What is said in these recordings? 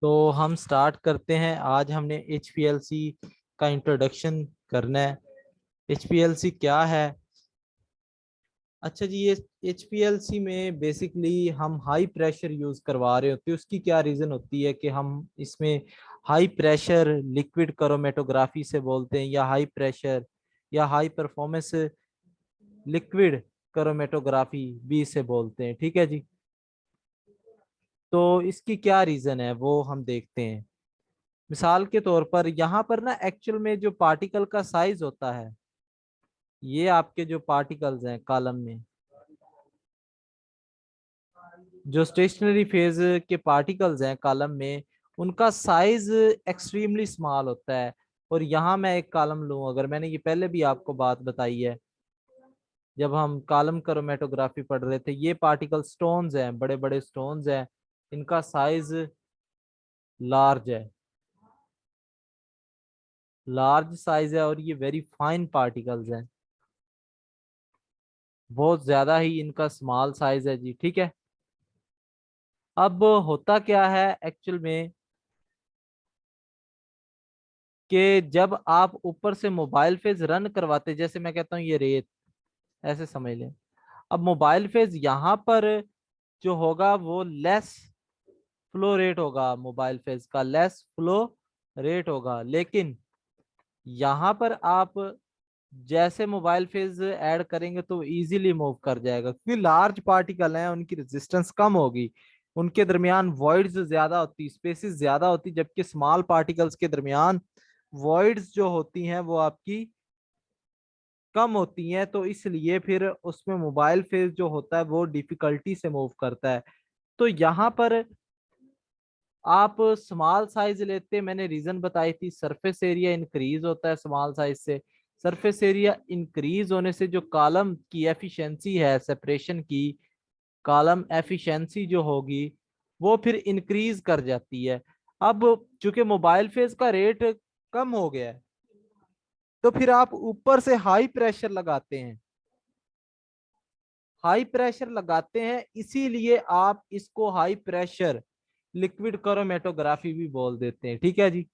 तो हम स्टार्ट करते हैं। आज हमने HPLC का इंट्रोडक्शन करना है। HPLC क्या है? अच्छा जी, ये HPLC में बेसिकली हम हाई प्रेशर यूज करवा रहे होते हैं। उसकी क्या रीजन होती है कि हम इसमें हाई प्रेशर लिक्विड क्रोमेटोग्राफी से बोलते हैं, या हाई प्रेशर या हाई परफॉर्मेंस लिक्विड क्रोमेटोग्राफी भी से बोलते हैं। ठीक है जी। तो इसकी क्या रीजन है वो हम देखते हैं। मिसाल के तौर पर यहाँ पर ना एक्चुअल में जो पार्टिकल का साइज होता है, ये आपके जो पार्टिकल्स हैं कॉलम में, जो स्टेशनरी फेज के पार्टिकल्स हैं कॉलम में, उनका साइज एक्सट्रीमली स्मॉल होता है। और यहाँ मैं एक कॉलम लूँ, अगर मैंने ये पहले भी आपको बात बताई है जब हम कॉलम क्रोमेटोग्राफी पढ़ रहे थे, ये पार्टिकल स्टोन्स हैं, बड़े बड़े स्टोन्स हैं, इनका साइज लार्ज है, लार्ज साइज है, और ये वेरी फाइन पार्टिकल्स हैं, बहुत ज्यादा ही इनका स्मॉल साइज है जी। ठीक है। अब होता क्या है एक्चुअल में कि जब आप ऊपर से मोबाइल फेज रन करवाते, जैसे मैं कहता हूँ ये रेत, ऐसे समझ लें। अब मोबाइल फेज यहाँ पर जो होगा वो लेस फ्लो रेट होगा, मोबाइल फेज का लेस फ्लो रेट होगा। लेकिन यहाँ पर आप जैसे मोबाइल फेज ऐड करेंगे तो इजीली मूव कर जाएगा, क्योंकि लार्ज पार्टिकल हैं, उनकी रेजिस्टेंस कम होगी, उनके दरमियान वॉइड्स ज्यादा होती, स्पेसेस ज्यादा होती, जबकि स्मॉल पार्टिकल्स के दरमियान वॉइड्स जो होती हैं वो आपकी कम होती हैं। तो इसलिए फिर उसमें मोबाइल फेज जो होता है वो डिफिकल्टी से मूव करता है। तो यहाँ पर आप स्मॉल साइज लेते, मैंने रीजन बताई थी, सरफेस एरिया इंक्रीज होता है स्मॉल साइज से। सरफेस एरिया इंक्रीज होने से जो कॉलम की एफिशिएंसी है सेपरेशन की, कॉलम एफिशिएंसी जो होगी वो फिर इंक्रीज कर जाती है। अब चूंकि मोबाइल फेज का रेट कम हो गया है, तो फिर आप ऊपर से हाई प्रेशर लगाते हैं, हाई प्रेशर लगाते हैं, इसीलिए आप इसको हाई प्रेशर लिक्विड क्रोमेटोग्राफी भी बोल देते हैं। ठीक है जी।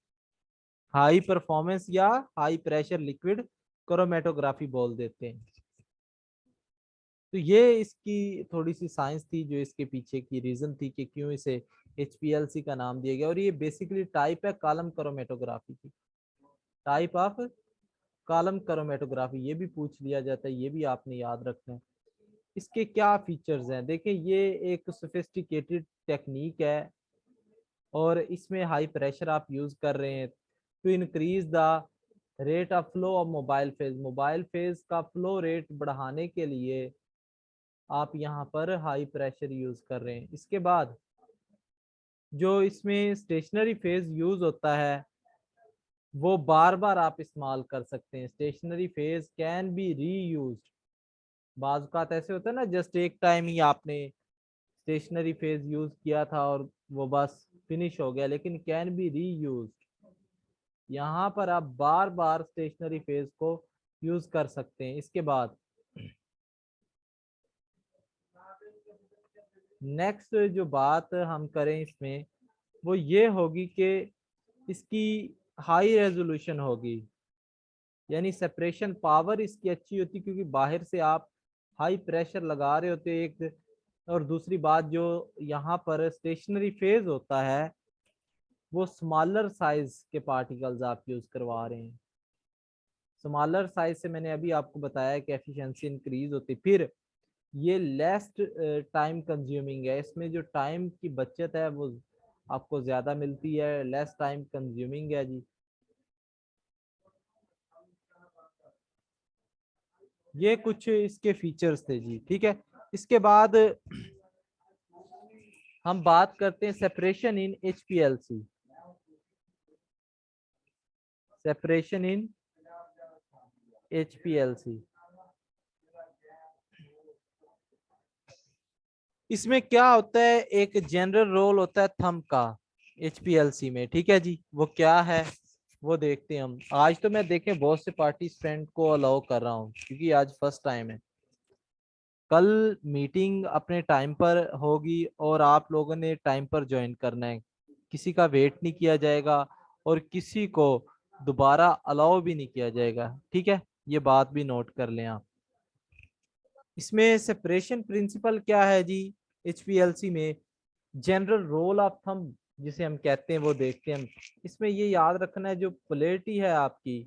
हाई परफॉर्मेंस या हाई प्रेशर लिक्विड क्रोमेटोग्राफी बोल देते हैं। तो ये इसकी थोड़ी सी साइंस थी, जो इसके पीछे की रीजन थी कि क्यों इसे HPLC का नाम दिया गया। और ये बेसिकली टाइप है कॉलम क्रोमेटोग्राफी की, टाइप ऑफ कॉलम क्रोमेटोग्राफी। ये भी पूछ लिया जाता है, ये भी आपने याद रखना है। इसके क्या फीचर्स हैं देखिए, ये एक सोफिस्टिकेटेड टेक्निक है, और इसमें हाई प्रेशर आप यूज कर रहे हैं to increase the rate of flow of mobile phase. Mobile phase का फ्लो रेट बढ़ाने के लिए आप यहाँ पर हाई प्रेशर यूज कर रहे हैं। इसके बाद जो इसमें स्टेशनरी फेज यूज होता है वो बार बार आप इस्तेमाल कर सकते हैं। स्टेशनरी फेज कैन बी री यूज। बाज औक़ात ऐसे होता है ना, जस्ट एक टाइम ही आपने स्टेशनरी फेज यूज किया था और वो बस फिनिश हो गया, लेकिन कैन बी री यूज। यहाँ पर आप बार बार स्टेशनरी फेज को यूज कर सकते हैं। इसके बाद नेक्स्ट जो बात हम करें इसमें, वो ये होगी कि इसकी हाई रेजोल्यूशन होगी, यानी सेपरेशन पावर इसकी अच्छी होती, क्योंकि बाहर से आप हाई प्रेशर लगा रहे होते एक। और दूसरी बात, जो यहाँ पर स्टेशनरी फेज होता है वो स्मॉलर साइज के पार्टिकल्स आप यूज करवा रहे हैं। स्मॉलर साइज से मैंने अभी आपको बताया कि एफिशिएंसी इंक्रीज होती। फिर ये लेस टाइम कंज्यूमिंग है, इसमें जो टाइम की बचत है वो आपको ज्यादा मिलती है, लेस टाइम कंज्यूमिंग है जी। ये कुछ इसके फीचर्स थे जी। ठीक है। इसके बाद हम बात करते हैं सेपरेशन इन HPLC। सेपरेशन इन HPLC, इसमें क्या होता है, एक जनरल रोल होता है थंब का HPLC में। ठीक है जी। वो क्या है वो देखते हैं हम। आज तो मैं देखें बहुत से पार्टिसिपेंट को अलाउ कर रहा हूँ, क्योंकि आज फर्स्ट टाइम है। कल मीटिंग अपने टाइम पर होगी और आप लोगों ने टाइम पर ज्वाइन करना है। किसी का वेट नहीं किया जाएगा और किसी को दोबारा अलाउ भी नहीं किया जाएगा। ठीक है, ये बात भी नोट कर लें आप। इसमें सेपरेशन प्रिंसिपल क्या है जी, एचपीएलसी में जनरल रोल ऑफ थंब जिसे हम कहते हैं वो देखते हैं हम। इसमें ये याद रखना है, जो पोलैरिटी है आपकी,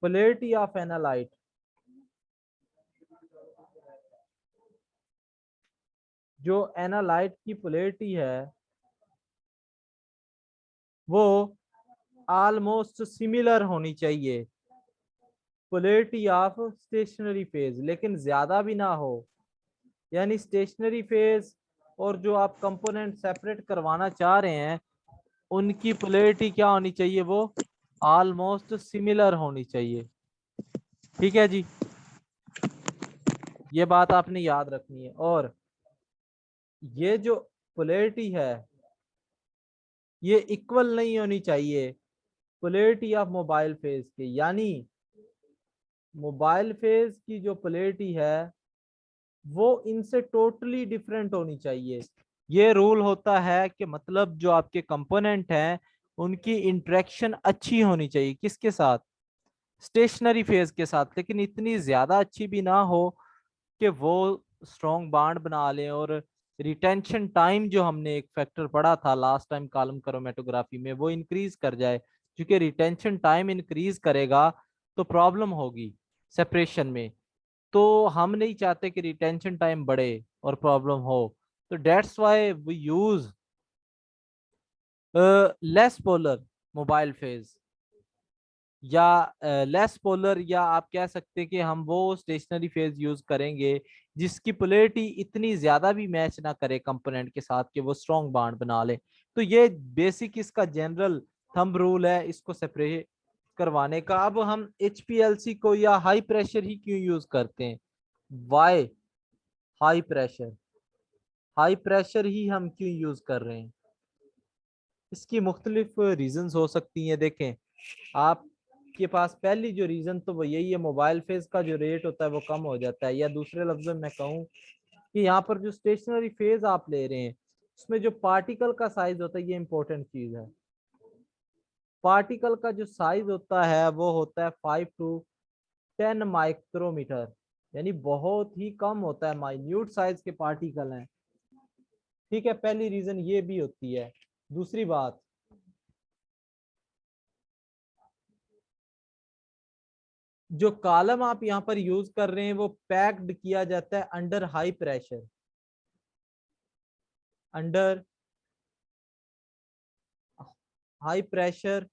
पोलैरिटी ऑफ एनालाइट, जो एनालाइट की पोलैरिटी है वो ऑलमोस्ट सिमिलर होनी चाहिए पोलैरिटी ऑफ स्टेशनरी फेज, लेकिन ज्यादा भी ना हो। यानी स्टेशनरी फेज और जो आप कंपोनेंट सेपरेट करवाना चाह रहे हैं उनकी पोलैरिटी क्या होनी चाहिए, वो ऑलमोस्ट सिमिलर होनी चाहिए। ठीक है जी, ये बात आपने याद रखनी है। और ये जो पोलैरिटी है ये इक्वल नहीं होनी चाहिए पोलैरिटी ऑफ मोबाइल फेज के, यानी मोबाइल फेज की जो पोलैरिटी है वो इनसे टोटली डिफरेंट होनी चाहिए। ये रूल होता है कि मतलब जो आपके कंपोनेंट हैं उनकी इंटरेक्शन अच्छी होनी चाहिए, किसके साथ, स्टेशनरी फेज के साथ, लेकिन इतनी ज्यादा अच्छी भी ना हो कि वो स्ट्रॉन्ग बॉन्ड बना लें और रिटेंशन टाइम जो हमने एक फैक्टर पढ़ा था लास्ट टाइम कॉलम क्रोमेटोग्राफी में वो इंक्रीज कर जाए। क्योंकि रिटेंशन टाइम इंक्रीज करेगा तो प्रॉब्लम होगी सेपरेशन में। तो हम नहीं चाहते कि रिटेंशन टाइम बढ़े और प्रॉब्लम हो। तो that's why we use less polar mobile phase, या लेस पोलर, या आप कह सकते हैं कि हम वो स्टेशनरी फेज यूज करेंगे जिसकी पोलैरिटी इतनी ज्यादा भी मैच ना करे कंपोनेंट के साथ कि वो स्ट्रॉन्ग बॉन्ड बना ले। तो ये बेसिक इसका जनरल थंब रूल है इसको सेपरेट करवाने का। अब हम एचपीएलसी को या हाई प्रेशर ही क्यों यूज करते हैं, why high pressure, high pressure ही हम क्यों यूज कर रहे हैं, इसकी मुख्तलिफ रीजंस हो सकती हैं। देखें, आपके पास पहली जो रीजन तो वो यही है, मोबाइल फेज का जो रेट होता है वो कम हो जाता है, या दूसरे लफ्जों में मैं कहूँ कि यहाँ पर जो स्टेशनरी फेज आप ले रहे हैं उसमें जो पार्टिकल का साइज होता है, ये इंपॉर्टेंट चीज है। पार्टिकल का जो साइज होता है वो होता है 5 to 10 माइक्रोमीटर, यानी बहुत ही कम होता है, माइन्यूट साइज के पार्टिकल हैं। ठीक है, पहली रीजन ये भी होती है। दूसरी बात, जो कॉलम आप यहाँ पर यूज कर रहे हैं वो पैक्ड किया जाता है under high pressure, under high pressure.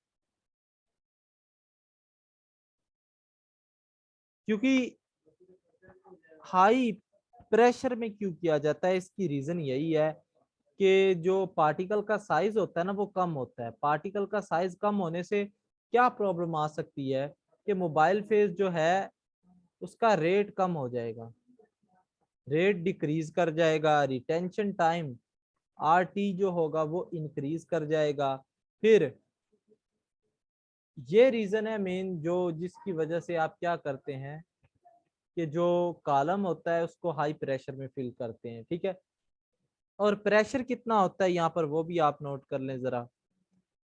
क्योंकि हाई प्रेशर में क्यों किया जाता है, इसकी रीजन यही है कि जो पार्टिकल का साइज होता है ना वो कम होता है। पार्टिकल का साइज कम होने से क्या प्रॉब्लम आ सकती है कि मोबाइल फेज जो है उसका रेट कम हो जाएगा, रेट डिक्रीज कर जाएगा, रिटेंशन टाइम आरटी जो होगा वो इंक्रीज कर जाएगा। फिर ये रीजन है मेन जो जिसकी वजह से आप क्या करते हैं कि जो कॉलम होता है उसको हाई प्रेशर में फिल करते हैं। ठीक है, और प्रेशर कितना होता है यहाँ पर वो भी आप नोट कर लें जरा।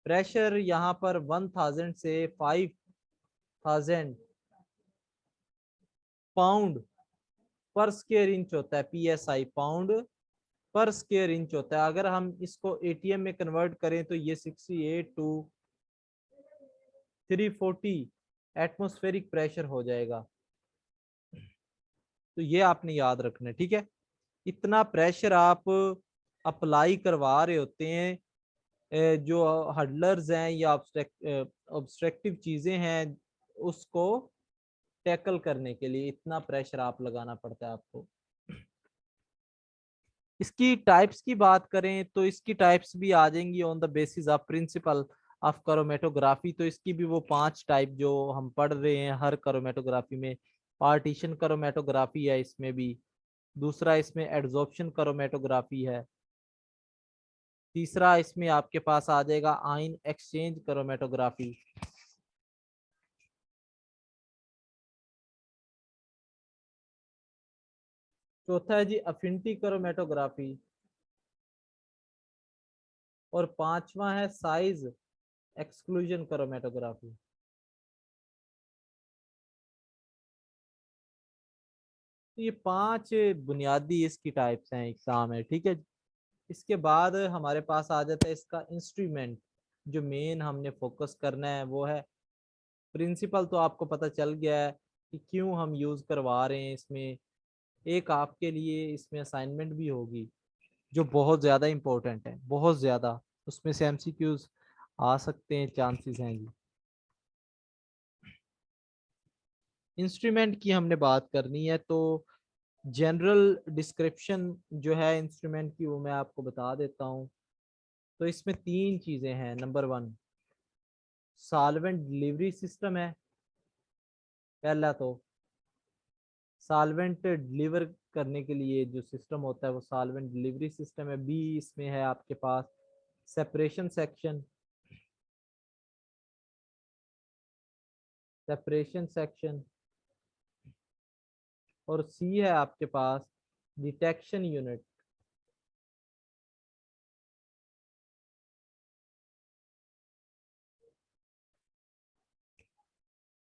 प्रेशर यहाँ पर 1000 से 5000 पाउंड पर स्क्वायर इंच होता है, पीएसआई पाउंड पर स्क्वायर इंच होता है। अगर हम इसको एटीएम में कन्वर्ट करें तो ये 68 to 340 एटमॉस्फेरिक प्रेशर हो जाएगा। तो ये आपने याद रखना है। ठीक है, इतना प्रेशर आप अप्लाई करवा रहे होते हैं जो हडलर्स हैं या ऑब्स्ट्रक्टिव चीजें हैं उसको टैकल करने के लिए इतना प्रेशर आप लगाना पड़ता है आपको। इसकी टाइप्स की बात करें तो इसकी टाइप्स भी आ जाएंगी on the basis of principle of chromatography. तो इसकी भी वो 5 टाइप जो हम पढ़ रहे हैं हर क्रोमेटोग्राफी में। पार्टीशन क्रोमेटोग्राफी है इसमें भी, दूसरा इसमें एड्सॉर्प्शन क्रोमेटोग्राफी है, तीसरा इसमें आपके पास आ जाएगा आयन एक्सचेंज क्रोमेटोग्राफी, चौथा है जी अफिनिटी क्रोमेटोग्राफी, और पांचवा है साइज एक्सक्लूजन क्रोमेटोग्राफी। तो ये पांच बुनियादी इसकी टाइप्स हैं, एग्जाम है, ठीक है। इसके बाद हमारे पास आ जाता है इसका इंस्ट्रूमेंट। जो मेन हमने फोकस करना है वो है प्रिंसिपल। तो आपको पता चल गया है कि क्यों हम यूज करवा रहे हैं इसमें। एक आपके लिए इसमें असाइनमेंट भी होगी जो बहुत ज्यादा इंपॉर्टेंट है, बहुत ज्यादा। उसमें से एमसीक्यूज आ सकते हैं, चांसेस हैं जी। इंस्ट्रूमेंट की हमने बात करनी है, तो जनरल डिस्क्रिप्शन जो है इंस्ट्रूमेंट की वो मैं आपको बता देता हूँ। तो इसमें तीन चीजें हैं। Number one, solvent delivery system है पहला। तो सॉल्वेंट डिलीवर करने के लिए जो सिस्टम होता है वो सॉल्वेंट डिलीवरी सिस्टम है। बी, इसमें है आपके पास सेपरेशन सेक्शन, सेपरेशन सेक्शन। और सी है आपके पास डिटेक्शन यूनिट।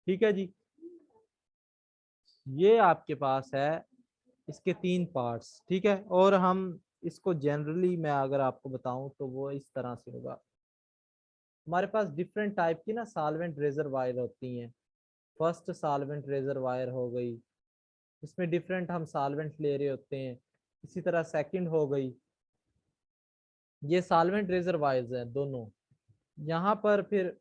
ठीक है जी, ये आपके पास है इसके तीन पार्ट्स, ठीक है। और हम इसको जनरली मैं अगर आपको बताऊं तो वो इस तरह से होगा। हमारे पास डिफरेंट टाइप की ना सॉल्वेंट रेजरवायर होती हैं। फर्स्ट सॉल्वेंट रेजरवायर हो गई, इसमें डिफरेंट हम सॉल्वेंट ले रहे होते हैं। इसी तरह सेकंड हो गई, ये सॉल्वेंट रेजरवायर्स हैं दोनों। यहाँ पर फिर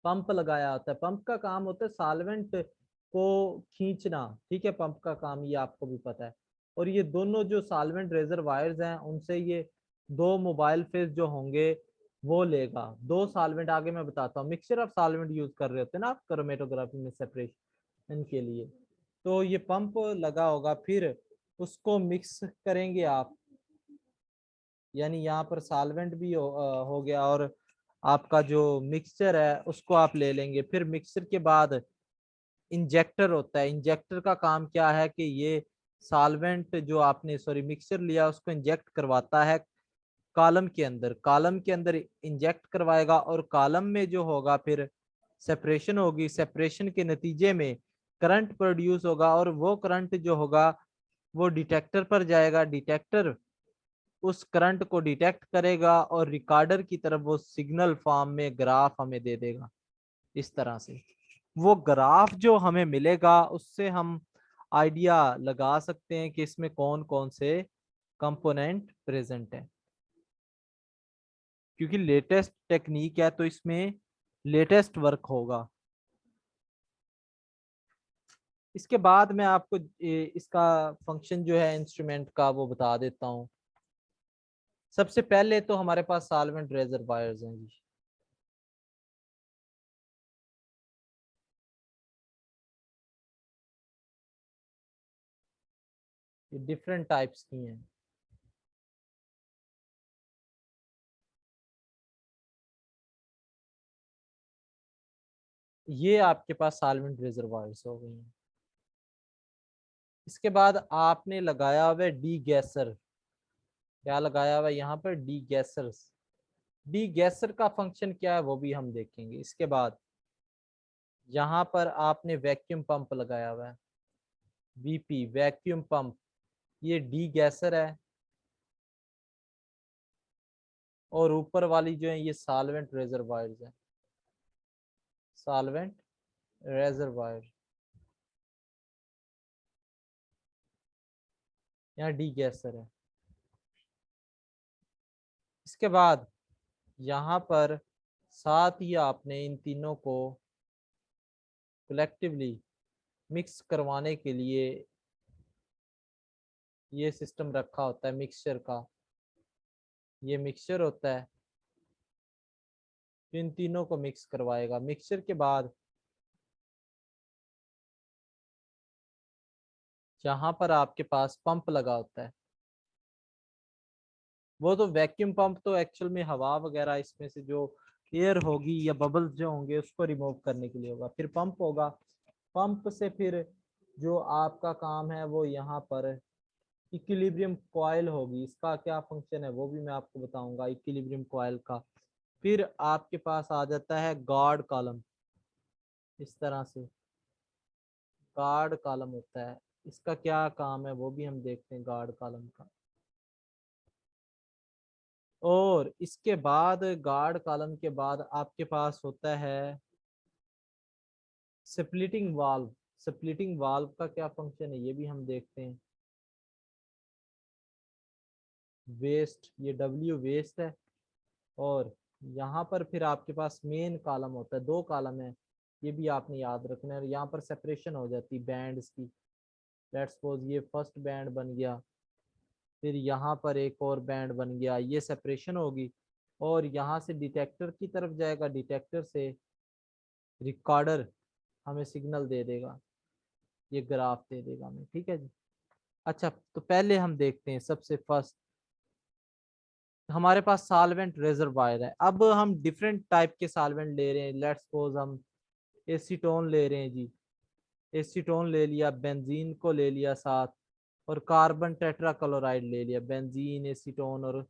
पंप लगाया होता है। पंप का काम होता है सॉल्वेंट को खींचना, ठीक है। पंप का काम ये आपको भी पता है। और ये दोनों जो सॉल्वेंट रेजरवायर्स हैं उनसे ये दो मोबाइल फेस जो होंगे वो लेगा। दो सॉल्वेंट आगे मैं बताता हूँ, मिक्सचर ऑफ सॉल्वेंट यूज कर रहे होते हैं ना आप क्रोमेटोग्राफी में सेपरेशन के लिए। तो ये पंप लगा होगा, फिर उसको मिक्स करेंगे आप। यानी यहाँ पर सॉल्वेंट भी हो गया, और आपका जो मिक्सचर है उसको आप ले लेंगे। फिर मिक्सचर के बाद इंजेक्टर होता है। इंजेक्टर का काम क्या है कि ये सॉल्वेंट जो आपने सॉरी मिक्सचर लिया उसको इंजेक्ट करवाता है कॉलम के अंदर। कॉलम के अंदर इंजेक्ट करवाएगा, और कॉलम में जो होगा फिर सेपरेशन होगी। सेपरेशन के नतीजे में करंट प्रोड्यूस होगा, और वो करंट जो होगा वो डिटेक्टर पर जाएगा। डिटेक्टर उस करंट को डिटेक्ट करेगा, और रिकॉर्डर की तरफ वो सिग्नल फॉर्म में ग्राफ हमें दे देगा। इस तरह से वो ग्राफ जो हमें मिलेगा उससे हम आइडिया लगा सकते हैं कि इसमें कौन कौन से कंपोनेंट प्रेजेंट है। क्योंकि लेटेस्ट टेक्निक है तो इसमें लेटेस्ट वर्क होगा। इसके बाद मैं आपको इसका फंक्शन जो है इंस्ट्रूमेंट का वो बता देता हूँ। सबसे पहले तो हमारे पास सॉल्वेंट रेजरवायर्स हैं जी। ये डिफरेंट टाइप्स की हैं। ये आपके पास सॉल्वेंट रेजरवायर्स हो गई हैं। इसके बाद आपने लगाया हुआ है डी गैसर। क्या लगाया हुआ है यहाँ पर? डी गैसर्स। डी गैसर का फंक्शन क्या है वो भी हम देखेंगे। इसके बाद यहाँ पर आपने वैक्यूम पंप लगाया हुआ है, वीपी वैक्यूम पंप। ये डी गैसर है, और ऊपर वाली जो है ये सॉल्वेंट रेजरवायर्स है। सॉल्वेंट रेजरवायर, यहाँ डी गैसर है। इसके बाद यहाँ पर साथ ही आपने इन तीनों को कलेक्टिवली मिक्स करवाने के लिए ये सिस्टम रखा होता है मिक्सचर का। ये मिक्सचर होता है जो इन तीनों को मिक्स करवाएगा। मिक्सचर के बाद जहां पर आपके पास पंप लगा होता है, वो तो वैक्यूम पंप तो एक्चुअल में हवा वगैरह इसमें से जो एयर होगी या बबल्स जो होंगे उसको रिमूव करने के लिए होगा। फिर पंप होगा, पंप से फिर जो आपका काम है वो यहाँ पर इक्विलिब्रियम कॉइल होगी, इसका क्या फंक्शन है वो भी मैं आपको बताऊंगा इक्विलिब्रियम कॉइल का। फिर आपके पास आ जाता है गार्ड कॉलम, इस तरह से गार्ड कॉलम होता है, इसका क्या काम है वो भी हम देखते हैं गार्ड कॉलम का। और इसके बाद गार्ड कॉलम के बाद आपके पास होता है स्प्लिटिंग वाल्व। स्प्लिटिंग वाल्व का क्या फंक्शन है ये भी हम देखते हैं। वेस्ट, ये डब्ल्यू वेस्ट है। और यहाँ पर फिर आपके पास मेन कॉलम होता है, दो कॉलम है, ये भी आपने याद रखना है। यहाँ पर सेपरेशन हो जाती है बैंड्स की। लेट्स सपोज ये फर्स्ट बैंड बन गया, फिर यहाँ पर एक और बैंड बन गया, ये सेपरेशन होगी। और यहाँ से डिटेक्टर की तरफ जाएगा, डिटेक्टर से रिकॉर्डर हमें सिग्नल दे देगा, ये ग्राफ दे देगा हमें, ठीक है जी। अच्छा, तो पहले हम देखते हैं सबसे फर्स्ट हमारे पास सॉल्वेंट रेजरवायर है। अब हम डिफरेंट टाइप के सॉल्वेंट ले रहे हैं। लेट्स सपोज हम एसीटोन ले रहे हैं जी, एसीटोन ले लिया, बेंजीन को ले लिया साथ, और कार्बन टेट्राक्लोराइड ले लिया, बेंजीन, एसीटोन और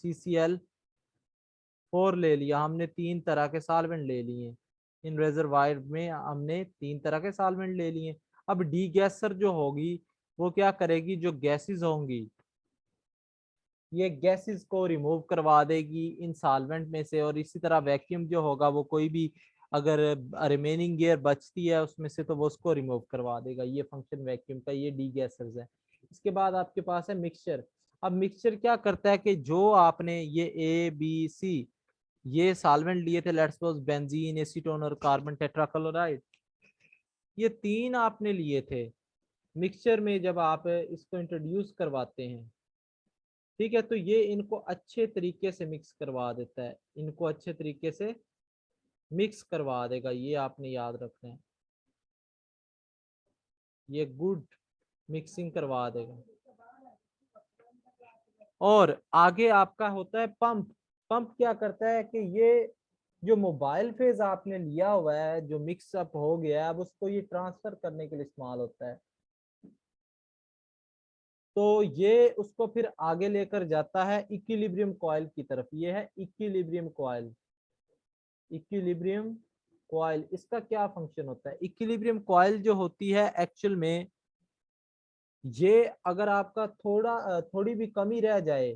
CCl4 ले लिया। हमने तीन तरह के सॉल्वेंट ले लिए इन रेजरवायर में, हमने तीन तरह के सॉल्वेंट ले लिए। अब डी गैसर जो होगी वो क्या करेगी, जो गैसेस होंगी ये गैसेस को रिमूव करवा देगी इन सॉल्वेंट में से। और इसी तरह वैक्यूम जो होगा वो कोई भी अगर रिमेनिंग एयर बचती है उसमें से तो वो उसको रिमूव करवा देगा। ये फंक्शन वैक्यूम का, ये डी गैसर्स है। इसके बाद आपके पास है मिक्सचर। अब मिक्सचर क्या करता है कि जो आपने ये ABC ये सॉल्वेंट लिए थे, लेट्स सपोज बेंजीन, एसीटोन और कार्बन टेट्राक्लोराइड, ये तीन आपने लिए थे मिक्सचर में। जब आप इसको इंट्रोड्यूस करवाते हैं, ठीक है, तो ये इनको अच्छे तरीके से मिक्स करवा देता है, इनको अच्छे तरीके से मिक्स करवा देगा, ये आपने याद रखना है, ये गुड मिक्सिंग करवा देगा। और आगे आपका होता है पंप। पंप क्या करता है कि ये जो मोबाइल फेज आपने लिया हुआ है, जो मिक्सअप हो गया है, अब उसको ये ट्रांसफर करने के लिए इस्तेमाल होता है। तो ये उसको फिर आगे लेकर जाता है इक्विलिब्रियम कॉइल की तरफ। ये है इक्विलिब्रियम कॉइल। इक्विलिब्रियम कॉइल, इसका क्या फंक्शन होता है? इक्विलिब्रियम कॉइल जो होती है एक्चुअल में, ये अगर आपका थोड़ी भी कमी रह जाए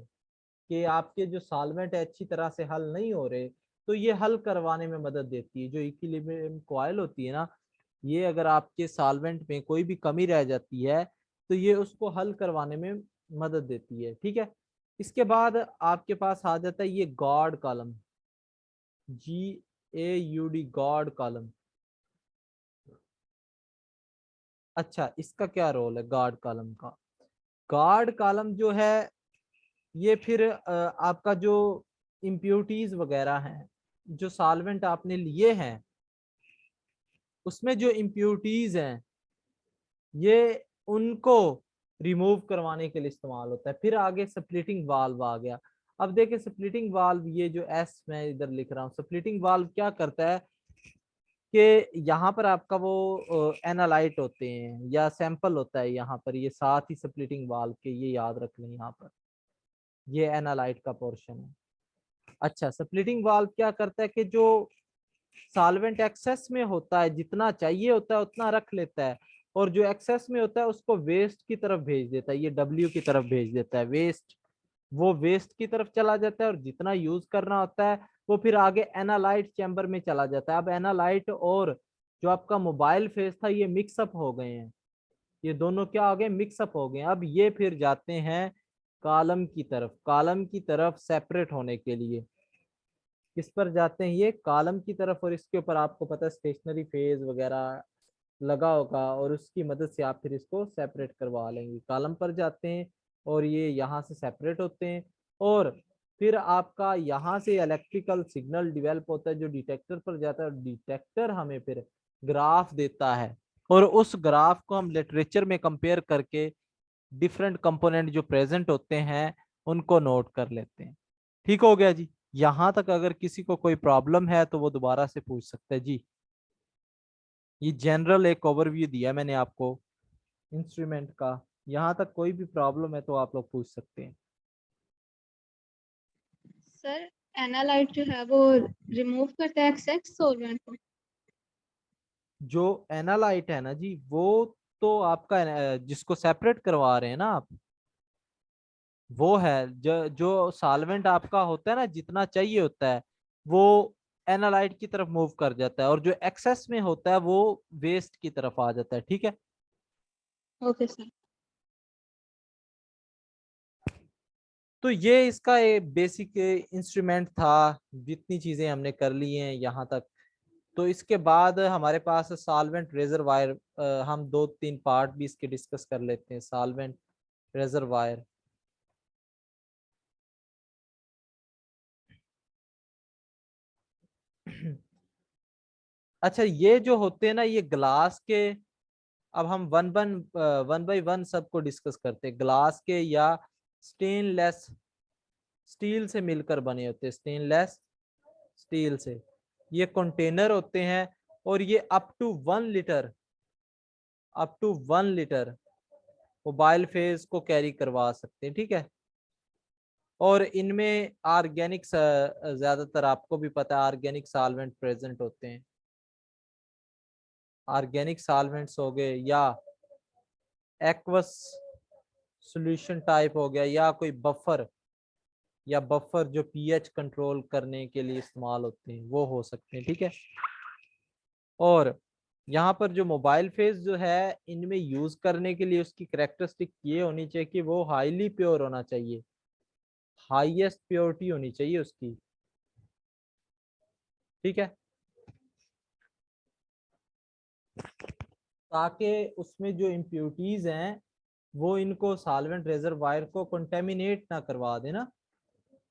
कि आपके जो सॉल्वेंट है अच्छी तरह से हल नहीं हो रहे, तो ये हल करवाने में मदद देती है। जो इक्विलिब्रियम कॉइल होती है ना, ये अगर आपके सॉल्वेंट में कोई भी कमी रह जाती है तो ये उसको हल करवाने में मदद देती है, ठीक है। इसके बाद आपके पास आ जाता है ये God column, GAUD, God column. अच्छा, इसका क्या रोल है गार्ड कॉलम का? गार्ड कॉलम जो है ये फिर आपका जो इम्प्योरिटीज वगैरह हैं, जो सॉल्वेंट आपने लिए हैं उसमें जो इम्प्योरिटीज हैं ये उनको रिमूव करवाने के लिए इस्तेमाल होता है। फिर आगे स्प्लिटिंग वाल्व आ गया। अब देखिए स्प्लिटिंग वाल्व, ये जो एस मैं इधर लिख रहा हूँ, स्प्लिटिंग वाल्व क्या करता है कि यहाँ पर आपका वो एनालाइट होते हैं या सैंपल होता है यहाँ पर, ये साथ ही स्प्लिटिंग वाल्व के, ये याद रख लें यहाँ पर ये एनालाइट का पोर्शन है। अच्छा, स्प्लिटिंग वाल्व क्या करता है कि जो सॉल्वेंट एक्सेस में होता है, जितना चाहिए होता है उतना रख लेता है, और जो एक्सेस में होता है उसको वेस्ट की तरफ भेज देता है, ये डब्ल्यू की तरफ भेज देता है, वेस्ट, वो वेस्ट की तरफ चला जाता है। और जितना यूज करना होता है वो फिर आगे एनालाइट चैम्बर में चला जाता है। अब एनालाइट और जो आपका मोबाइल फेज था ये मिक्सअप हो गए हैं, ये दोनों क्या हो गए, मिक्सअप हो गए। अब ये फिर जाते हैं कॉलम की तरफ, कॉलम की तरफ सेपरेट होने के लिए। किस पर जाते हैं, ये कॉलम की तरफ। और इसके ऊपर आपको पता है स्टेशनरी फेज वगैरह लगा होगा, और उसकी मदद से आप फिर इसको सेपरेट करवा लेंगे। कॉलम पर जाते हैं और ये यहाँ से सेपरेट होते हैं, और फिर आपका यहाँ से इलेक्ट्रिकल सिग्नल डेवलप होता है जो डिटेक्टर पर जाता है, और डिटेक्टर हमें फिर ग्राफ देता है। और उस ग्राफ को हम लिटरेचर में कंपेयर करके डिफरेंट कंपोनेंट जो प्रेजेंट होते हैं उनको नोट कर लेते हैं। ठीक हो गया जी। यहाँ तक अगर किसी को कोई प्रॉब्लम है तो वो दोबारा से पूछ सकते हैं जी। ये जनरल एक ओवरव्यू दिया मैंने आपको, इंस्ट्रूमेंट का। यहाँ तक कोई भी प्रॉब्लम है तो आप लोग पूछ सकते हैं। सर एनालाइट जो है वो रिमूव करता है एक्सेस सॉल्वेंट को। जो एनालाइट है ना जी, वो तो आपका जिसको सेपरेट करवा रहे हैं ना आप, वो है जो सॉल्वेंट आपका होता है ना, जितना चाहिए होता है वो एनालाइट की तरफ मूव कर जाता है, और जो एक्सेस में होता है वो वेस्ट की तरफ आ जाता है। ठीक है। Okay sir. तो ये इसका एक बेसिक इंस्ट्रूमेंट था। जितनी चीजें हमने कर ली हैं यहाँ तक। तो इसके बाद हमारे पास सॉल्वेंट रेजरवायर, हम दो तीन पार्ट भी इसके डिस्कस कर लेते हैं। सॉल्वेंट रेजरवायर, अच्छा ये जो होते हैं ना ये ग्लास के, अब हम वन बाय वन सबको डिस्कस करते हैं। ग्लास के या स्टेनलेस स्टील से मिलकर बने होते हैं, स्टेनलेस स्टील से ये कंटेनर होते हैं। और ये up to 1 litre mobile phase को कैरी करवा सकते हैं। ठीक है। और इनमें ऑर्गेनिक, ज्यादातर आपको भी पता है ऑर्गेनिक सॉल्वेंट प्रेजेंट होते हैं। ऑर्गेनिक सॉल्वेंट्स हो गए, या एक्वस सॉल्यूशन टाइप हो गया, या कोई बफर, या बफर जो पीएच कंट्रोल करने के लिए इस्तेमाल होते हैं वो हो सकते हैं। ठीक है। और यहाँ पर जो मोबाइल फेस जो है, इनमें यूज करने के लिए उसकी करेक्टरिस्टिक ये होनी चाहिए कि वो हाईली प्योर होना चाहिए, हाईएस्ट प्योरिटी होनी चाहिए उसकी। ठीक है। ताकि उसमें जो इम्प्योरिटीज हैं वो इनको सॉल्वेंट रेजरवायर को कंटेमिनेट ना करवा देना,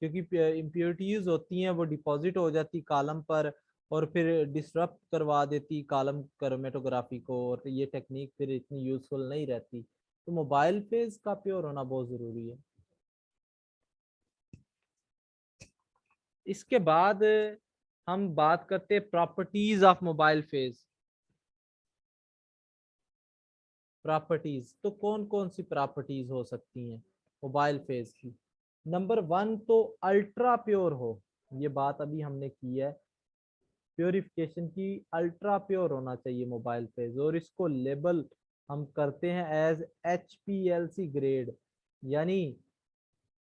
क्योंकि इम्प्योरिटीज होती हैं वो डिपॉजिट हो जाती कॉलम पर, और फिर डिसरप्ट करवा देती कॉलम क्रोमेटोग्राफी को, और ये टेक्निक फिर इतनी यूजफुल नहीं रहती। तो मोबाइल फेज का प्योर होना बहुत जरूरी है। इसके बाद हम बात करते हैं properties of mobile phase. Properties तो कौन कौन सी प्रॉपर्टीज हो सकती हैं मोबाइल फेज की। नंबर 1 तो अल्ट्रा प्योर हो, ये बात अभी हमने की है, प्योरिफिकेशन की। अल्ट्रा प्योर होना चाहिए मोबाइल फेज, और इसको लेबल हम करते हैं एज HPLC ग्रेड, यानी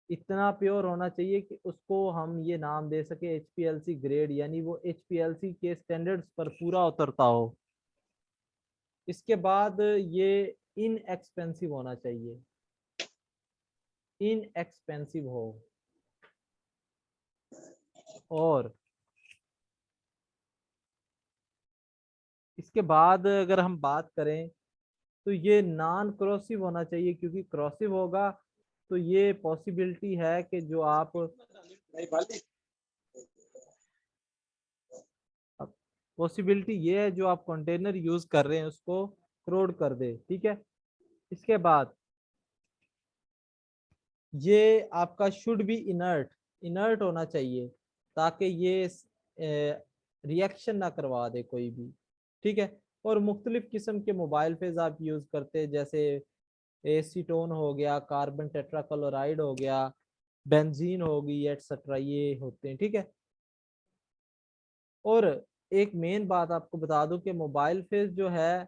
इतना प्योर होना चाहिए कि उसको हम ये नाम दे सके HPLC ग्रेड, यानी वो HPLC के स्टैंडर्ड्स पर पूरा उतरता हो। इसके बाद ये इनएक्सपेंसिव होना चाहिए, इनएक्सपेंसिव हो। और इसके बाद अगर हम बात करें तो ये नॉन क्रॉसिव होना चाहिए, क्योंकि क्रॉसिव होगा तो ये पॉसिबिलिटी है कि जो आप, पॉसिबिलिटी ये है जो आप कंटेनर यूज कर रहे हैं उसको क्रोड कर दे। ठीक है। इसके बाद ये आपका शुड बी इनर्ट, इनर्ट होना चाहिए, ताकि ये रिएक्शन ना करवा दे कोई भी। ठीक है। और मुख्तलिफ किस्म के मोबाइल फेज आप यूज करते हैं, जैसे एसीटोन हो गया, कार्बन टेट्राक्लोराइड हो गया, बेंजीन होगी, एटसेट्रा, ये होते हैं। ठीक है। और एक मेन बात आपको बता दूं कि मोबाइल फेज जो है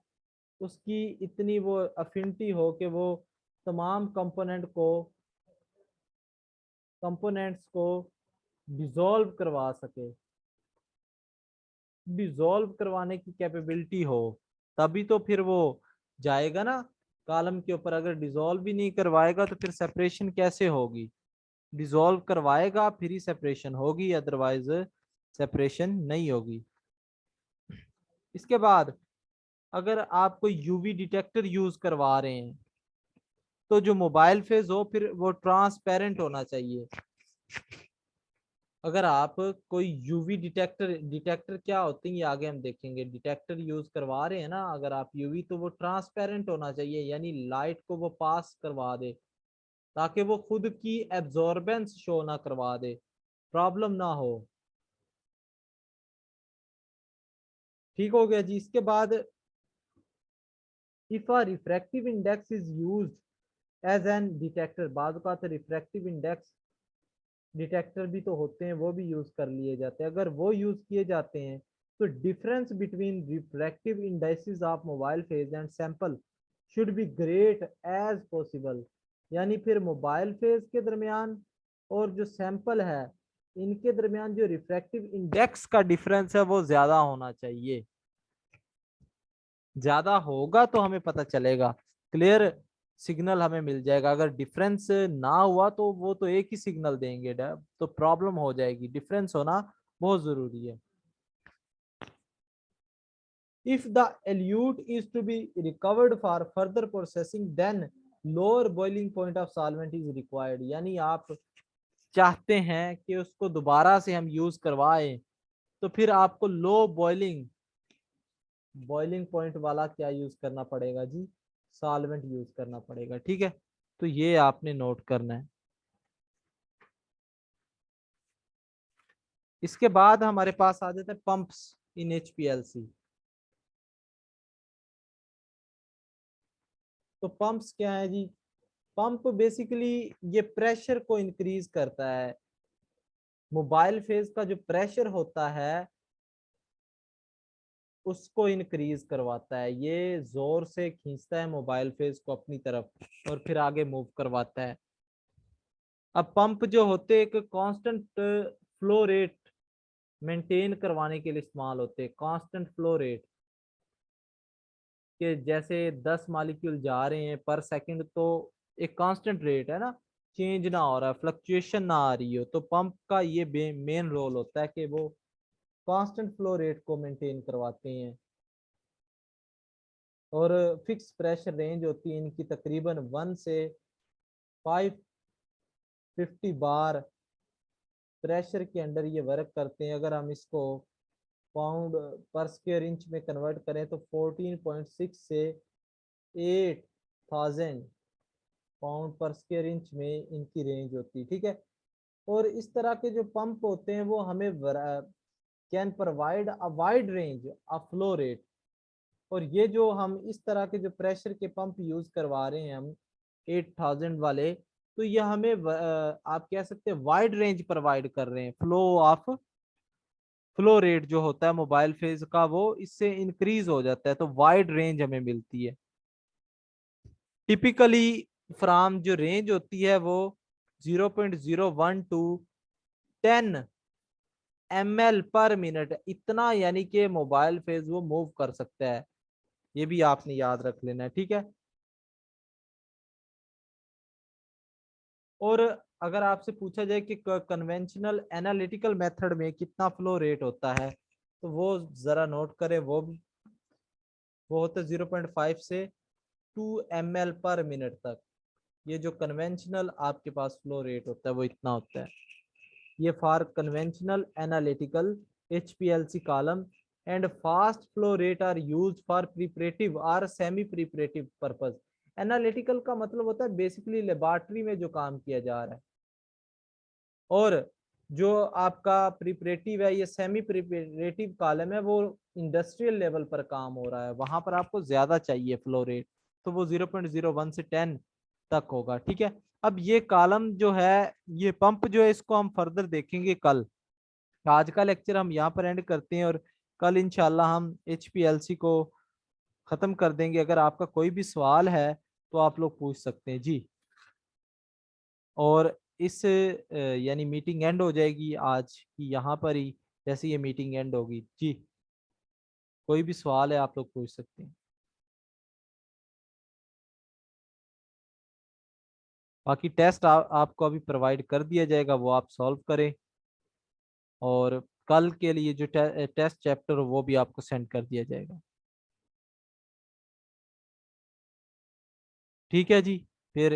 उसकी इतनी वो अफिनिटी हो कि वो तमाम कंपोनेंट्स को डिसॉल्व करवा सके, डिसॉल्व करवाने की कैपेबिलिटी हो, तभी तो फिर वो जाएगा ना कॉलम के ऊपर। अगर डिसॉल्व भी नहीं करवाएगा तो फिर सेपरेशन कैसे होगी। डिसॉल्व करवाएगा फिर ही सेपरेशन होगी, अदरवाइज सेपरेशन नहीं होगी। इसके बाद अगर आप कोई यूवी डिटेक्टर यूज करवा रहे हैं तो जो मोबाइल फेज हो फिर वो ट्रांसपेरेंट होना चाहिए। अगर आप कोई यूवी डिटेक्टर, डिटेक्टर क्या होते हैं ये आगे हम देखेंगे, डिटेक्टर यूज करवा रहे हैं ना अगर आप यूवी, तो वो ट्रांसपेरेंट होना चाहिए, यानी लाइट को वो पास करवा दे, ताकि वो खुद की एब्जॉर्बेंस शो ना करवा दे, प्रॉब्लम ना हो। ठीक हो गया जी। इसके बाद if a refractive index is used as an detector, बाद का रिफ्रैक्टिव इंडेक्स डिटेक्टर भी तो होते हैं, वो भी यूज कर लिए जाते हैं। अगर वो यूज किए जाते हैं तो difference between refractive indices of mobile phase and sample should be great as possible. यानी फिर मोबाइल फेज के दरमियान और जो सैंपल है इनके दरमियान जो रिफ्रैक्टिव इंडेक्स का डिफरेंस है वो ज्यादा होना चाहिए। ज्यादा होगा तो हमें पता चलेगा, क्लियर सिग्नल हमें मिल जाएगा। अगर डिफरेंस ना हुआ तो वो तो एक ही सिग्नल देंगे, तो प्रॉब्लम हो जाएगी। डिफरेंस होना बहुत जरूरी है। If the elute is to be recovered for further processing, then lower boiling point of solvent is required। यानी आप चाहते हैं कि उसको दोबारा से हम यूज करवाएं, तो फिर आपको लो बॉइलिंग पॉइंट वाला क्या यूज करना पड़ेगा जी, सॉल्वेंट यूज करना पड़ेगा। ठीक है, तो ये आपने नोट करना है। इसके बाद हमारे पास आ जाते हैं पंप्स इन एचपीएलसी। तो पंप्स क्या है जी, पंप बेसिकली ये प्रेशर को इंक्रीज करता है। मोबाइल फेज का जो प्रेशर होता है उसको इंक्रीज करवाता है। ये जोर से खींचता है मोबाइल फेज को अपनी तरफ और फिर आगे मूव करवाता है। अब पंप जो होते एक कांस्टेंट फ्लो रेट मेंटेन करवाने के लिए इस्तेमाल होते हैं। कांस्टेंट फ्लो रेट के जैसे 10 मॉलिक्यूल जा रहे हैं पर सेकंड, तो एक कांस्टेंट रेट है ना, चेंज ना हो रहा है, फ्लक्चुएशन ना आ रही हो, तो पंप का ये मेन रोल होता है कि वो कांस्टेंट फ्लो रेट को मेंटेन करवाते हैं। और फिक्स प्रेशर रेंज होती है इनकी तकरीबन 1 से 550 बार प्रेशर के अंडर ये वर्क करते हैं। अगर हम इसको पाउंड पर स्क्वायर इंच में कन्वर्ट करें तो 14.6 से 8000 पाउंड पर स्क्वायर इंच में इनकी रेंज होती है। ठीक है, और इस तरह के जो पंप होते हैं वो हमें can provide a wide range of flow rate. और ये जो हम इस तरह के जो प्रेशर के पंप यूज करवा रहे हैं हम 8000 वाले, तो ये हमें आप कह सकते हैं वाइड रेंज प्रोवाइड कर रहे हैं। फ्लो रेट जो होता है मोबाइल फेज का वो इससे इंक्रीज हो जाता है, तो वाइड रेंज हमें मिलती है। टिपिकली फ्रॉम जो रेंज होती है वो 0.01 टू 10 ml पर मिनट, इतना यानी कि मोबाइल फेज वो मूव कर सकता है। ये भी आपने याद रख लेना है। ठीक है, और अगर आपसे पूछा जाए कि कन्वेंशनल एनालिटिकल मेथड में कितना फ्लो रेट होता है, तो वो जरा नोट करें। वो होता है 0.5 से 2 ml पर मिनट तक। ये जो कन्वेंशनल आपके पास फ्लो रेट होता है वो इतना होता है। ये for conventional analytical HPLC column and fast flow rate are use for preparative और सेमी प्रिपरेटिव पर्पज। एनालिटिकल का मतलब होता है बेसिकली लेबोरेटरी में जो काम किया जा रहा है, और जो आपका प्रिपरेटिव है, ये सेमी प्रिपरेटिव कॉलम है, वो इंडस्ट्रियल लेवल पर काम हो रहा है, वहां पर आपको ज्यादा चाहिए फ्लो रेट, तो वो 0.01 से 10 तक होगा। ठीक है, अब ये कॉलम जो है, ये पंप जो है, इसको हम फर्दर देखेंगे कल। आज का लेक्चर हम यहाँ पर एंड करते हैं और कल इंशाल्लाह हम एचपीएलसी को खत्म कर देंगे। अगर आपका कोई भी सवाल है तो आप लोग पूछ सकते हैं जी। और इस यानी मीटिंग एंड हो जाएगी आज की यहाँ पर ही, जैसे ये मीटिंग एंड होगी जी। कोई भी सवाल है आप लोग पूछ सकते हैं। बाकी टेस्ट आपको अभी प्रोवाइड कर दिया जाएगा, वो आप सॉल्व करें। और कल के लिए जो टेस्ट चैप्टर वो भी आपको सेंड कर दिया जाएगा। ठीक है जी, फिर